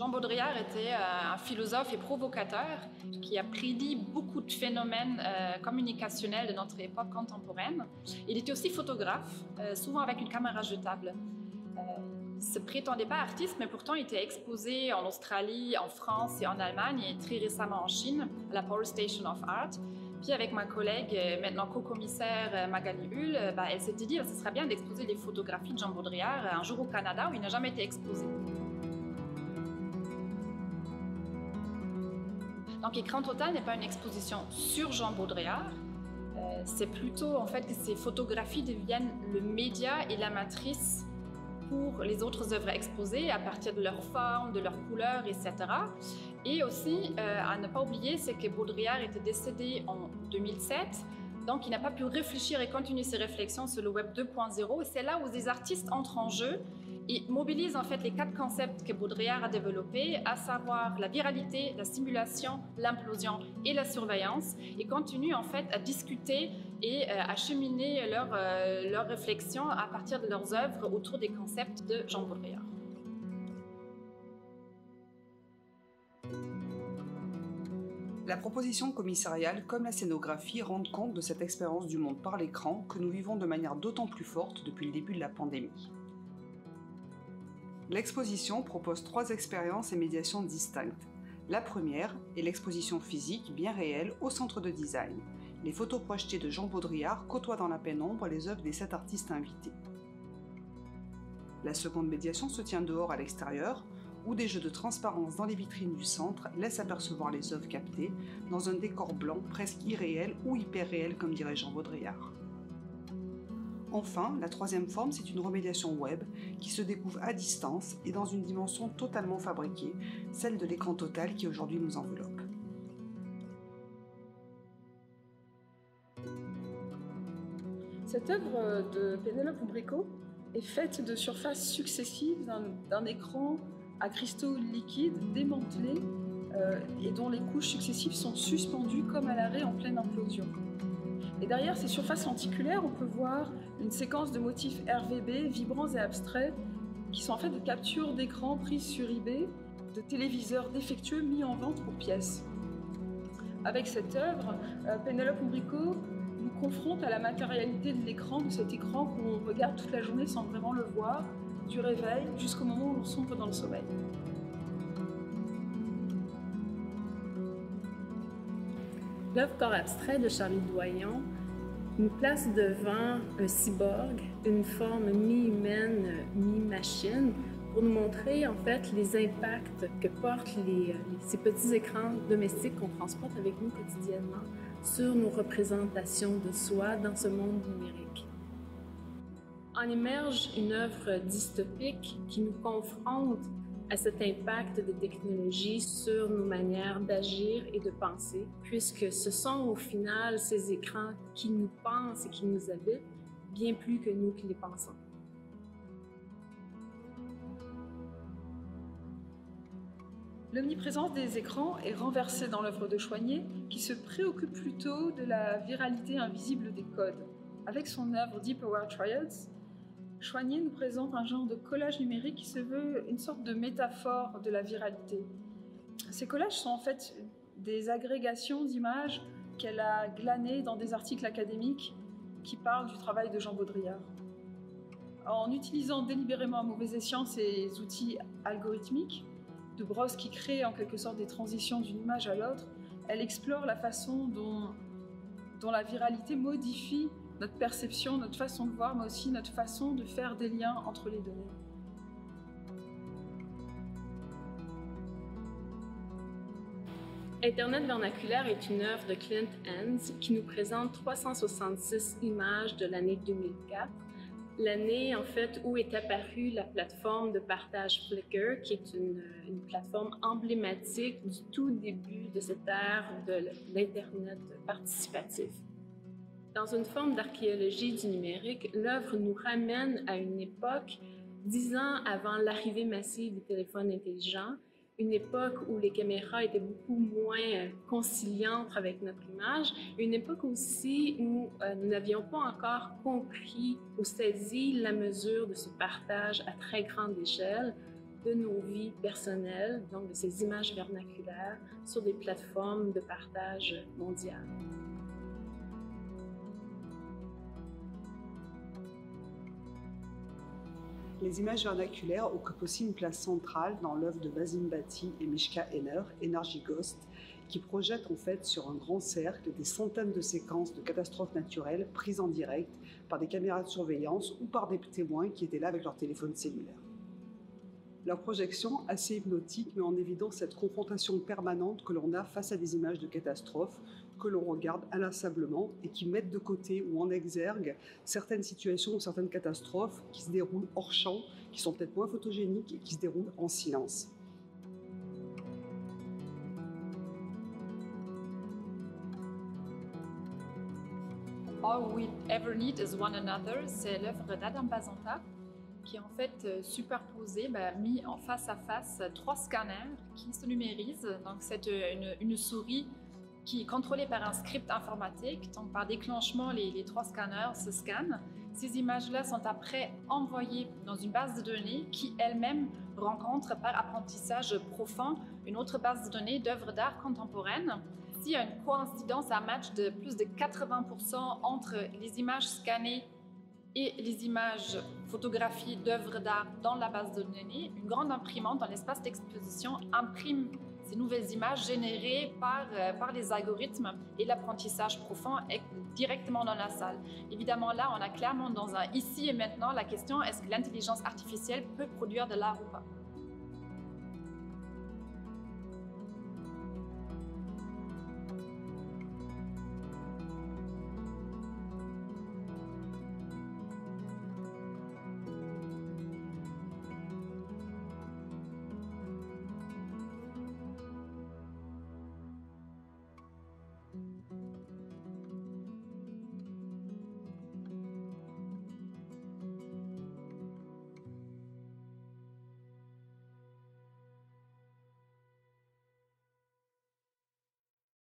Jean Baudrillard était un philosophe et provocateur qui a prédit beaucoup de phénomènes communicationnels de notre époque contemporaine. Il était aussi photographe, souvent avec une caméra jetable. Il ne se prétendait pas artiste, mais pourtant il était exposé en Australie, en France et en Allemagne, et très récemment en Chine, à la Power Station of Art. Puis avec ma collègue, maintenant co-commissaire Magali Hull, elle s'était dit que ce serait bien d'exposer les photographies de Jean Baudrillard un jour au Canada où il n'a jamais été exposé. Donc Écran Total n'est pas une exposition sur Jean Baudrillard, c'est plutôt en fait que ces photographies deviennent le média et la matrice pour les autres œuvres exposées à partir de leur forme, de leur couleur, etc. Et aussi, à ne pas oublier, c'est que Baudrillard était décédé en 2007, donc il n'a pas pu réfléchir et continuer ses réflexions sur le Web 2.0, et c'est là où des artistes entrent en jeu et mobilisent en fait les 4 concepts que Baudrillard a développés, à savoir la viralité, la simulation, l'implosion et la surveillance, et continuent en fait à discuter et à cheminer leurs réflexions à partir de leurs œuvres autour des concepts de Jean Baudrillard. La proposition commissariale comme la scénographie rendent compte de cette expérience du monde par l'écran que nous vivons de manière d'autant plus forte depuis le début de la pandémie. L'exposition propose 3 expériences et médiations distinctes. La première est l'exposition physique bien réelle au centre de design. Les photos projetées de Jean Baudrillard côtoient dans la pénombre les œuvres des 7 artistes invités. La seconde médiation se tient dehors à l'extérieur, où des jeux de transparence dans les vitrines du centre laissent apercevoir les œuvres captées dans un décor blanc presque irréel ou hyper réel comme dirait Jean Baudrillard. Enfin, la troisième forme, c'est une remédiation web qui se découvre à distance et dans une dimension totalement fabriquée, celle de l'écran total qui aujourd'hui nous enveloppe. Cette œuvre de Pénélope Umbrico est faite de surfaces successives d'un écran à cristaux liquides démantelés et dont les couches successives sont suspendues comme à l'arrêt en pleine implosion. Et derrière ces surfaces lenticulaires, on peut voir une séquence de motifs RVB vibrants et abstraits qui sont en fait des captures d'écran prises sur eBay de téléviseurs défectueux mis en vente pour pièces. Avec cette œuvre, Pénélope Umbrico nous confronte à la matérialité de l'écran, de cet écran qu'on regarde toute la journée sans vraiment le voir, du réveil jusqu'au moment où l'on sombre dans le sommeil. L'œuvre Corps abstrait de Charlie Doyon nous place devant un cyborg, une forme mi-humaine, mi-machine, pour nous montrer en fait les impacts que portent ces petits écrans domestiques qu'on transporte avec nous quotidiennement sur nos représentations de soi dans ce monde numérique. En émerge une œuvre dystopique qui nous confronte à cet impact des technologies sur nos manières d'agir et de penser, puisque ce sont au final ces écrans qui nous pensent et qui nous habitent, bien plus que nous qui les pensons. L'omniprésence des écrans est renversée dans l'œuvre de Choignier, qui se préoccupe plutôt de la viralité invisible des codes. Avec son œuvre Deep Aware Triads, Choignier nous présente un genre de collage numérique qui se veut une sorte de métaphore de la viralité. Ces collages sont en fait des agrégations d'images qu'elle a glanées dans des articles académiques qui parlent du travail de Jean Baudrillard. En utilisant délibérément à mauvais escient ces outils algorithmiques, de brosse qui créent en quelque sorte des transitions d'une image à l'autre, elle explore la façon dont la viralité modifie notre perception, notre façon de voir, mais aussi notre façon de faire des liens entre les données. Internet vernaculaire est une œuvre de Clint Enns qui nous présente 366 images de l'année 2004, l'année en fait où est apparue la plateforme de partage Flickr, qui est une plateforme emblématique du tout début de cette ère de l'Internet participatif. Dans une forme d'archéologie du numérique, l'œuvre nous ramène à une époque 10 ans avant l'arrivée massive des téléphones intelligents, une époque où les caméras étaient beaucoup moins conciliantes avec notre image, une époque aussi où nous n'avions pas encore compris ou saisi la mesure de ce partage à très grande échelle de nos vies personnelles, donc de ces images vernaculaires, sur des plateformes de partage mondiales. Les images vernaculaires occupent aussi une place centrale dans l'œuvre de Basim Bati et Mishka Henner, Energy Ghost, qui projettent en fait sur un grand cercle des centaines de séquences de catastrophes naturelles prises en direct par des caméras de surveillance ou par des témoins qui étaient là avec leur téléphone cellulaire. Leur projection, assez hypnotique, met en évidence cette confrontation permanente que l'on a face à des images de catastrophes que l'on regarde inlassablement et qui mettent de côté ou en exergue certaines situations ou certaines catastrophes qui se déroulent hors champ, qui sont peut-être moins photogéniques et qui se déroulent en silence. All We Ever Need Is One Another, c'est l'œuvre d'Adam Bazanta, qui est en fait superposé, mis en face à face, 3 scanners qui se numérisent. Donc c'est une souris qui est contrôlée par un script informatique. Donc par déclenchement, les 3 scanners se scannent. Ces images-là sont après envoyées dans une base de données qui elle-même rencontre par apprentissage profond une autre base de données d'œuvres d'art contemporaines. S'il y a une coïncidence, un match de plus de 80% entre les images scannées et les images photographies d'œuvres d'art dans la base de données, une grande imprimante dans l'espace d'exposition imprime ces nouvelles images générées par les algorithmes et l'apprentissage profond directement dans la salle. Évidemment, là, on a clairement dans un ici et maintenant la question, est-ce que l'intelligence artificielle peut produire de l'art ou pas?